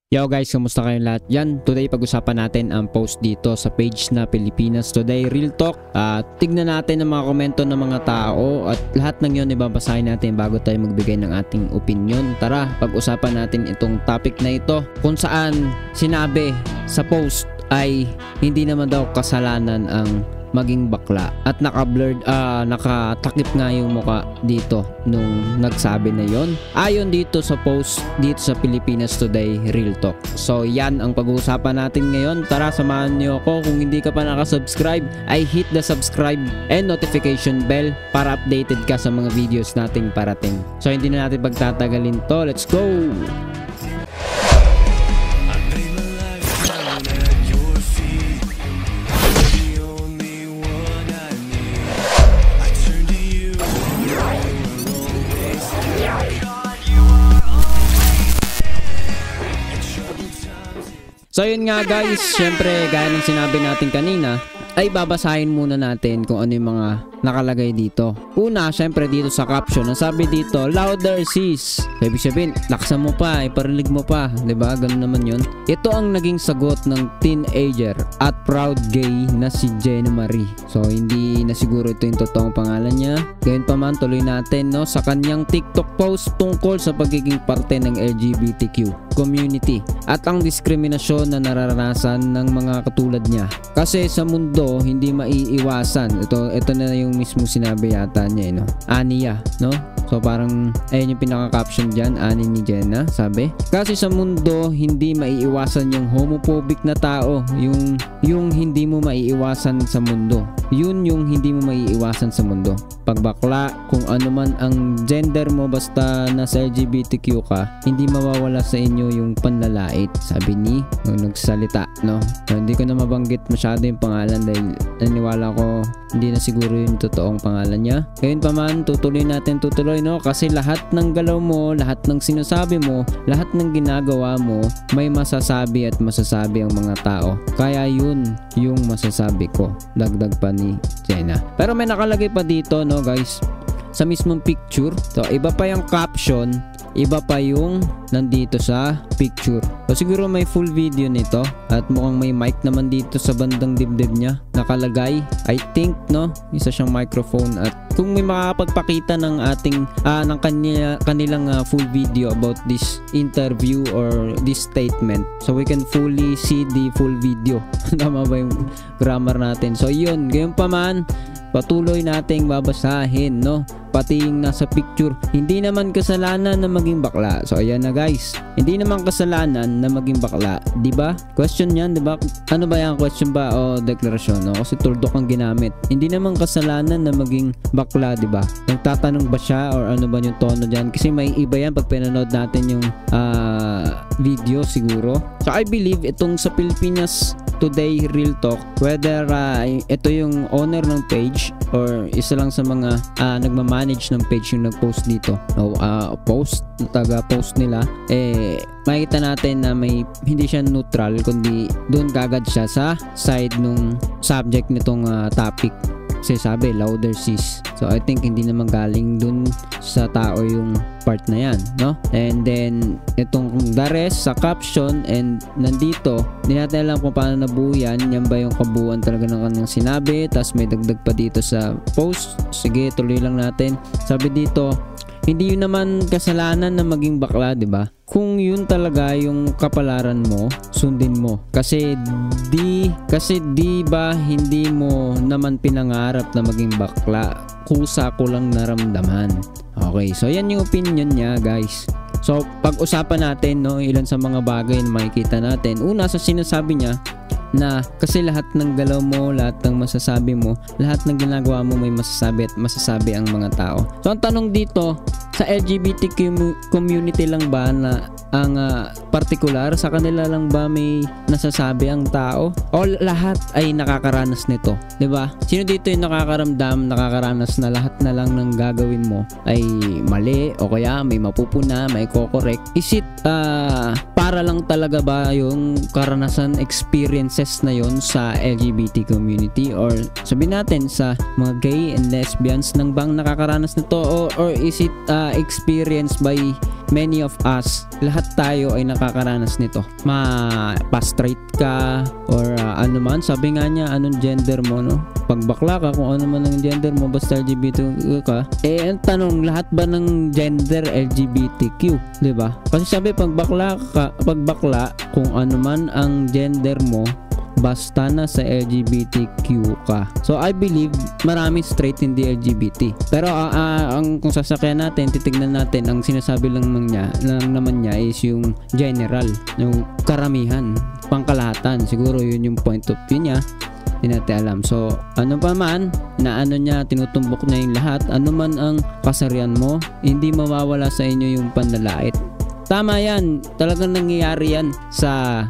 Yo guys, kumusta kayong lahat dyan? Today pag-usapan natin ang post dito sa page na Pilipinas Today Real Talk. Tignan natin ang mga komento ng mga tao at lahat ng yun ibabasahin natin bago tayo magbigay ng ating opinion. Tara, pag-usapan natin itong topic na ito kung saan sinabi sa post ay hindi naman daw kasalanan ang maging bakla at naka-blurred, nakatakip nga yung muka dito nung nagsabi na yon. Ayon dito sa post dito sa Pilipinas Today Real Talk. So yan ang pag-uusapan natin ngayon. Tara, samahan niyo ako. Kung hindi ka pa nakasubscribe ay hit the subscribe and notification bell para updated ka sa mga videos nating parating. So hindi na natin pagtatagalin to. Let's go! So yun nga guys, syempre gaya ng sinabi natin kanina, ay babasahin muna natin kung ano yung mga nakalagay dito. Una, syempre dito sa caption, ang sabi dito, louder sis. Ibig sabihin, laksan mo pa, iparinig mo pa, 'di ba? Ganun naman 'yun. Ito ang naging sagot ng teenager at proud gay na si Jenna Marie. So hindi na siguro ito yung totoong pangalan niya. Gayun pa man, tuloy natin no sa kanyang TikTok post tungkol sa pagiging parte ng LGBTQ community at ang diskriminasyon na nararanasan ng mga katulad niya. Kasi sa mundo hindi maiiwasan. Ito na yung mismo sinabi yata niya, no? Aniya, no? So parang ayun yung pinaka-caption diyan, ani ni Jenna, sabi. Kasi sa mundo hindi maiiwasan yung homophobic na tao, yung hindi mo maiiwasan sa mundo. Yun yung hindi mo maiiwasan sa mundo. Pagbakla, kung ano man ang gender mo basta nasa LGBTQ ka, hindi mawawala sa inyo yung panlalait, sabi ni nagsalita, no? So, hindi ko na mabanggit masyado yung pangalan dahil naniwala ko hindi na siguro yung totoong pangalan niya. Ngayon pa man, tutuloy, no? Kasi lahat ng galaw mo, lahat ng sinasabi mo, lahat ng ginagawa mo, may masasabi at masasabi ang mga tao. Kaya yun yung masasabi ko. Dagdag pa ni Jenna. Pero may nakalagay pa dito, no guys, sa mismong picture. So iba pa yung caption, iba pa yung nandito sa picture. So siguro may full video nito at mukhang may mic naman dito sa bandang dibdib niya nakalagay. I think, no, isa siyang microphone at kung may makakapagpakita ng ating ng kanilang full video about this interview or this statement, so we can fully see the full video. Tama ba yung grammar natin? So yun, gayon pa man, patuloy nating babasahin, no? Pati yung nasa picture, hindi naman kasalanan na maging bakla. So ayan na guys, hindi naman kasalanan na maging bakla, di ba? Question yan, di ba? Ano ba yan? Question ba o deklarasyon? No? Kasi tuldok ang ginamit. Hindi naman kasalanan na maging bakla, di ba? Nagtatanong ba siya or ano ba yung tono dyan? Kasi may iba yan pag pinanood natin yung video siguro. So I believe itong sa Pilipinas Today Real Talk, whether ito yung owner ng page or isa lang sa mga nagmamanage ng page yung nag-post dito, taga-post nila, makikita natin na hindi siya neutral kundi doon kagad siya sa side nung subject nitong topic. Kasi sabi, louder sis. So I think hindi naman galing dun sa tao yung part na yan, no? And then itong the rest sa caption and nandito, hindi natin alam kung paano nabuo yan. Yan ba yung kabuuan talaga ng kanyang sinabi? Tapos may dagdag pa dito sa post. Sige, tuloy lang natin. Sabi dito, hindi yun naman kasalanan na maging bakla, di ba? Kung yun talaga yung kapalaran mo, sundin mo. Kasi di ba hindi mo naman pinangarap na maging bakla? Kusa ko lang naramdaman. Okay, so yan yung opinion niya, guys. So pag-usapan natin, no, ilan sa mga bagay na makikita natin. Una, sa sinasabi niya na kasi lahat ng galaw mo, lahat ng masasabi mo, lahat ng ginagawa mo may masasabi at masasabi ang mga tao. So ang tanong dito, sa LGBTQ community lang ba na ang particular, sa kanila lang ba may nasasabi ang tao? O lahat ay nakakaranas nito? 'Di ba? Sino dito yung nakakaranas na lahat na lang ng gagawin mo ay mali o kaya may mapupuna, may kokorek? Is it para lang talaga ba yung karanasan, experiences na yon sa LGBT community or sabihin natin sa mga gay and lesbians nang bang nakakaranas nito or is it experienced by many of us, lahat tayo ay nakakaranas nito. Ma-pastrate ka or ano man, sabi nga niya, anong gender mo, no? Pag bakla ka, kung ano man ang gender mo, basta LGBT ka, ang tanong, lahat ba ng gender LGBTQ, di ba? Kasi sabi, pag bakla, kung ano man ang gender mo, basta na sa LGBTQ ka. So I believe marami straight hindi LGBT. Pero ang kung sasakyan natin, titignan natin, ang sinasabi lang naman niya is yung general, yung karamihan, pangkalahatan. Siguro yun yung point of view niya. Hindi natin alam. So ano pa man na ano niya, tinutumbok niya yung lahat. Ano man ang kasarian mo, hindi mawawala sa inyo yung panlalait. Tama yan. Talagang nangyayari yan sa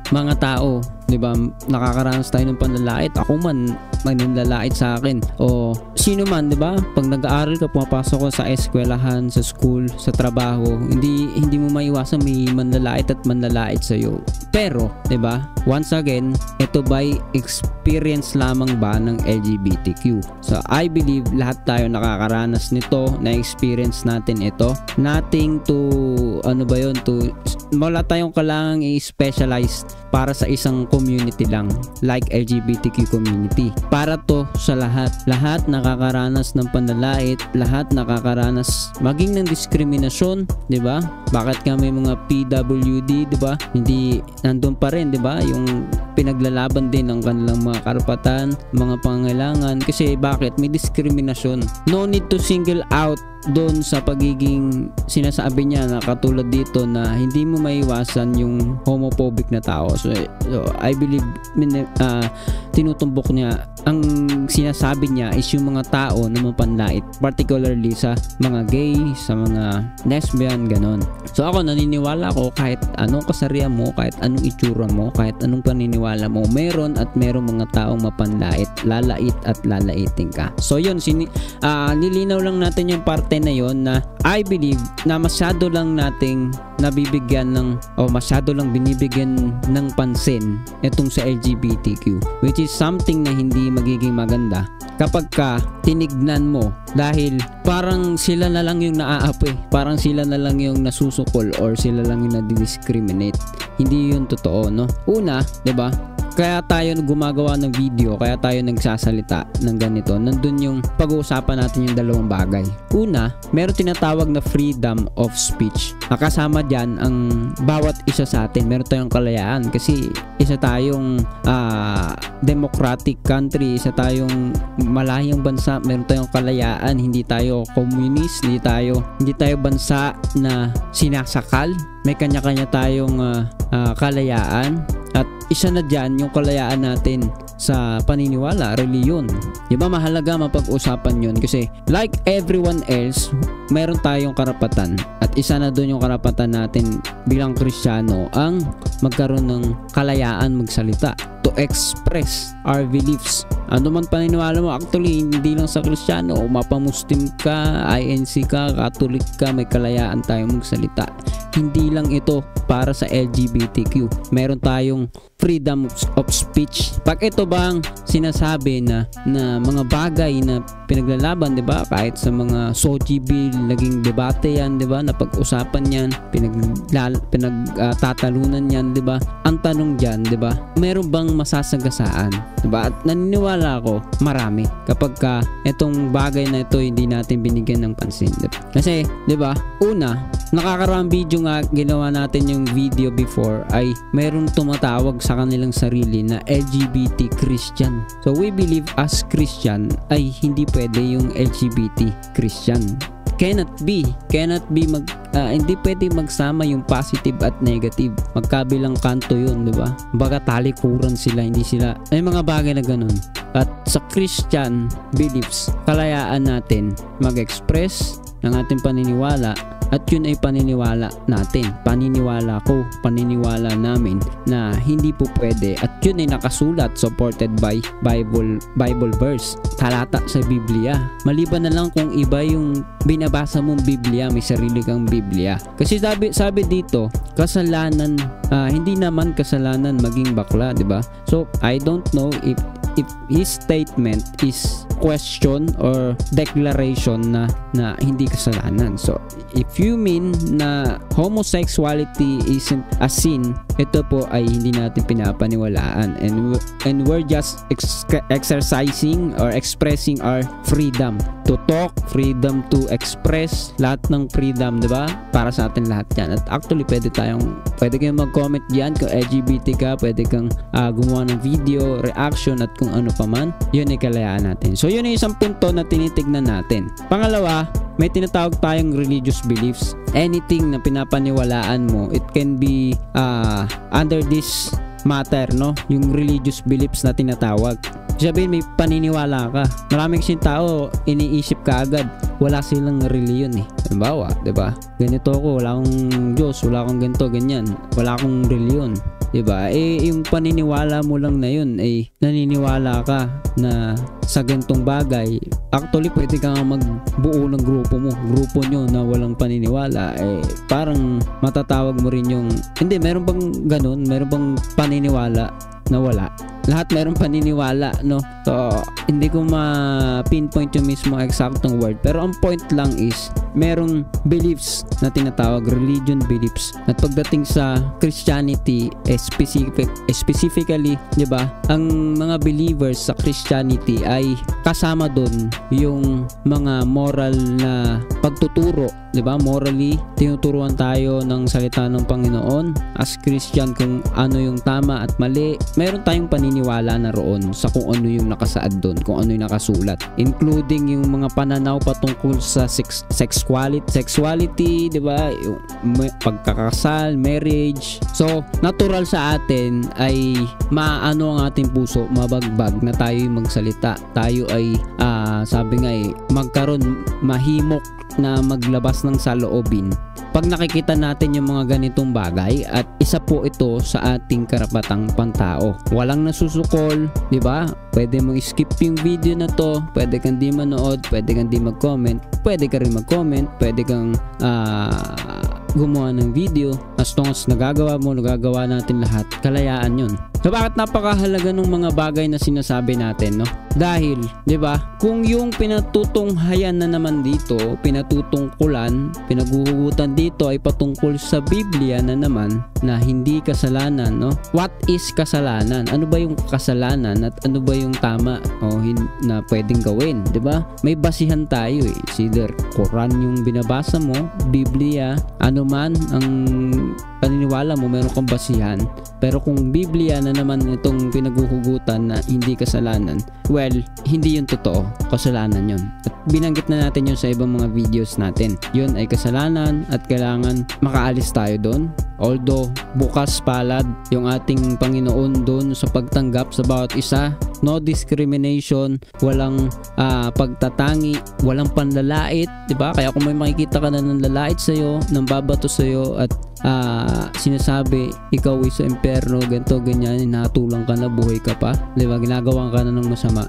mga tao, 'di ba? Nakakaranas tayo ng panlalait. Ako man may nanlalait sa akin, o sino man, 'di ba? Pag nag-aaral ka, pumapasok ka sa eskwelahan, sa school, sa trabaho, hindi mo maiwasan may manlalait at manlalait sa iyo. Pero, 'di ba? Once again, ito by experience lamang ba ng LGBTQ? So I believe lahat tayo nakakaranas nito, na-experience natin ito. Nothing to wala tayong kailangang i-specialize para sa isang community lang, like LGBTQ community. Para to sa lahat. Lahat nakakaranas ng panlalait, lahat nakakaranas maging ng diskriminasyon, 'di ba? Bakit kami mga PWD, 'di ba? Hindi nandun pa rin, 'di ba? Yung pinaglalaban din ng kanilang mga karapatan, mga pangangailangan, kasi bakit may diskriminasyon. No need to single out doon sa pagiging sinasabi niya na katulad dito na hindi mo maiwasan yung homophobic na tao. So I believe tinutumbok niya, ang sinasabi niya is yung mga tao na mapanlait, particularly sa mga gay, sa mga lesbian, ganon. So ako naniniwala ko, kahit anong kasarian mo, kahit anong itsura mo, kahit anong paniniwala mo, meron mga taong mapanlait, lalait at lalaitin ka. So yun, nilinaw lang natin yung parte na yon, na I believe na masyado lang nating nabibigyan masyado lang binibigyan ng pansin itong sa LGBTQ, which is something na hindi magiging maganda kapag ka tinignan mo, dahil parang sila na lang yung naaapi, parang sila na lang yung nasusukol, or sila lang yung nadidiscriminate. Hindi yun totoo, no? Una, 'di ba? Kaya tayo gumagawa ng video, kaya tayo nagsasalita ng ganito. Nandun yung pag-uusapan natin yung dalawang bagay. Una, meron tinatawag na freedom of speech. Nakasama dyan ang bawat isa sa atin. Meron tayong kalayaan kasi isa tayong democratic country, isa tayong malayang bansa. Meron tayong kalayaan, hindi tayo communist, hindi tayo bansa na sinasakal. May kanya-kanya tayong kalayaan. At isa na dyan yung kalayaan natin sa paniniwala, reliyon. Diba mahalaga mapag-usapan yun? Kasi like everyone else, meron tayong karapatan. At isa na dun yung karapatan natin bilang Kristiyano, ang magkaroon ng kalayaan magsalita, to express our beliefs. Ano man paniniwala mo, actually hindi lang sa Kristiyano, mapamuslim ka, INC ka, Catholic ka, may kalayaan tayong magsalita. Hindi lang ito para sa LGBTQ. Meron tayong freedom of speech. Pag ito bang sinasabi na mga bagay na pinaglalaban, 'di ba? Kahit sa mga SOGI bill, naging debate 'yan, 'di ba? Napag-usapan 'yan, pinagtatalunan 'yan, 'di ba? Ang tanong diyan, 'di ba? Meron bang masasagasaan, 'di ba? At naniniwala ako, marami. Kapag itong bagay na ito hindi natin binigyan ng pansin, 'di ba? Kasi, 'di ba? Una, nakakarawang video nga ginawa natin yung video before, ay meron tumatawag sa kanilang sarili na LGBT Christian. So we believe as Christian ay hindi pwede yung LGBT Christian. Cannot be hindi pwede magsama yung positive at negative. Magkabilang kanto yun, di ba? Baga talikuran sila, hindi sila. May mga bagay na ganun. At sa Christian beliefs, kalayaan natin mag-express ng ating paniniwala, at yun ay paniniwala natin, paniniwala ko, paniniwala namin na hindi po pwede, at yun ay nakasulat, supported by Bible verse, talata sa Biblia. Maliban na lang kung iba yung binabasa mong Biblia, may sarili kang Biblia. Kasi sabi dito, kasalanan, hindi naman kasalanan maging bakla, di ba? So I don't know if his statement is question or declaration na hindi kasalanan. So if you mean na homosexuality isn't a sin, ito po ay hindi natin pinapaniwalaan, and we're just exercising or expressing our freedom to talk, freedom to express, lahat ng freedom, di ba? Para sa atin lahat yan. At actually pwede kayong mag-comment diyan kung LGBT ka, pwede kang gumawa ng video reaction at kung ano pa man, yun ay kalayaan natin. So yun ay isang punto na tinitignan natin. Pangalawa, may tinatawag tayong religious beliefs. Anything na pinapaniwalaan mo, it can be under this matter, no? Yung religious beliefs na tinatawag. Sabihin, may paniniwala ka. Maraming kasing tao, iniisip ka agad, wala silang reliyon eh. Halimbawa, diba? Ganito ako, wala akong Diyos, wala akong ganito, ganyan. Wala akong reliyon. Diba? Yung paniniwala mo lang na yun, naniniwala ka na sa gantong bagay. Actually, pwede ka nga magbuo ng grupo nyo na walang paniniwala. Parang matatawag mo rin yung, hindi, meron bang ganun? Meron bang paniniwala na wala? Lahat meron paniniwala, no? So, hindi ko ma-pinpoint yung mismo exactong word. Pero ang point lang is, merong beliefs na tinatawag, religion beliefs. At pagdating sa Christianity, specifically, di ba? Ang mga believers sa Christianity ay kasama doon yung mga moral na pagtuturo, di ba? Morally, tinuturuan tayo ng salita ng Panginoon as Christian kung ano yung tama at mali. Meron tayong paniniwala na roon sa kung ano yung nakasaad doon, kung ano yung nakasulat, including yung mga pananaw patungkol sa sexuality, di ba? Yung pagkakasal, marriage. So, natural sa atin ay maano ang ating puso, mabagbag na tayo yung magsalita. Tayo ay, sabi nga magkaroon, mahimok na maglabas ng saloobin pag nakikita natin yung mga ganitong bagay, at isa po ito sa ating karapatang pantao. Walang nasusukol, di ba? Pwede mo skip yung video na to, pwede kang di manood, pwede kang di mag-comment, pwede ka rin mag-comment, pwede kang gumawa ng video. As long as nagagawa natin lahat, kalayaan yun. So bakit napakahalaga ng mga bagay na sinasabi natin, no? Dahil, 'di ba? Kung yung pinatutunghayan na naman dito, pinatutungkulan, pinaguhugutan dito ay patungkol sa Biblia na naman na hindi kasalanan, no? What is kasalanan? Ano ba yung kasalanan at ano ba yung tama na pwedeng gawin, 'di ba? May basihan tayo eh. Either Quran yung binabasa mo, Biblia, ano man ang paniniwala mo, meron kang basihan. Pero kung Biblia na naman itong pinaguhugutan na hindi kasalanan, well, hindi yun totoo. Kasalanan yun. At binanggit na natin yun sa ibang mga videos natin. Yun ay kasalanan at kailangan makaalis tayo doon. Although, bukas palad yung ating Panginoon doon sa pagtanggap sa bawat isa. No discrimination, walang pagtatangi, walang panlalait, diba? Kaya kung may makikita ka na ng lalait sa'yo, ng babato sa'yo at sinasabi ikaw ay sa impyerno, ganito, ganyan, hinatulang ka na, buhay ka pa, diba? Ginagawa ka na ng masama,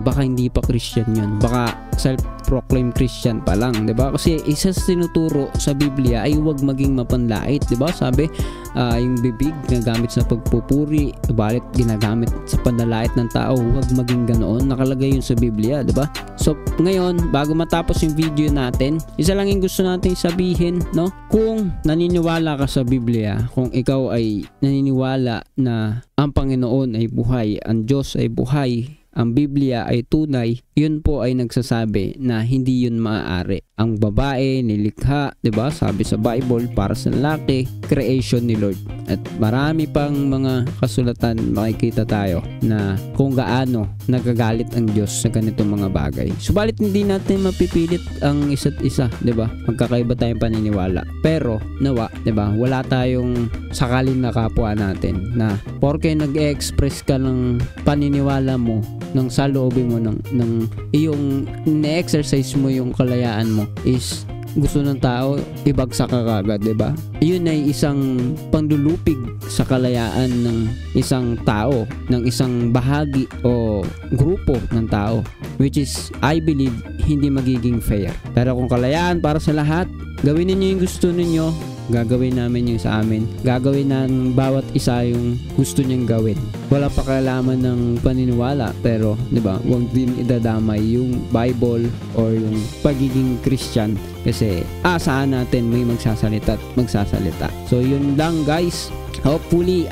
baka hindi pa Christian yun, baka self-proclaimed Christian pa lang, diba? Kasi isa sa tinuturo sa Biblia ay huwag maging mapanlait, diba? Sabi, yung bibig ginagamit sa pagpupuri, balit ginagamit sa panlalait ng tao, huwag maging ganoon. Nakalagay yun sa Biblia, diba? So, ngayon, bago matapos yung video natin, isa lang yung gusto natin sabihin, no? Kung naniniwala ka sa Biblia, kung ikaw ay naniniwala na ang Panginoon ay buhay, ang Diyos ay buhay, ang Biblia ay tunay, yun po ay nagsasabi na hindi yun maaari. Ang babae nilikha, 'di ba? Sabi sa Bible, para sa lalaki, creation ni Lord. At marami pang mga kasulatan makikita tayo na kung gaano nagagalit ang Diyos sa ganitong mga bagay. Subalit hindi natin mapipilit ang isa't isa, 'di ba? Magkakaiba tayong paniniwala. Pero nawa, 'di ba? Wala tayong sakalin na kapwa natin na porke nag-express ka ng paniniwala mo, ng saloobin mo, ng iyong na-exercise mo yung kalayaan mo is gusto ng tao ibagsak ka kagad, diba? Yun ay isang pandulupig sa kalayaan ng isang tao, ng isang bahagi o grupo ng tao, which is, I believe, hindi magiging fair. Pero kung kalayaan para sa lahat, gawin ninyo yung gusto ninyo, gagawin namin yung sa amin. Gagawin ng bawat isa yung gusto niyang gawin. Wala pa kailangan ng paniniwala, pero 'di ba, huwag din idadamay yung Bible or yung pagiging Christian kasi asahan natin may magsasalita at magsasalita. So yun lang guys. Hopefully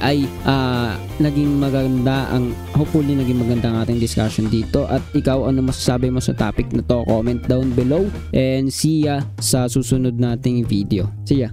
naging maganda ang ating discussion dito. At ikaw, ano masasabi mo sa topic na to? Comment down below and see ya sa susunod nating video. See ya.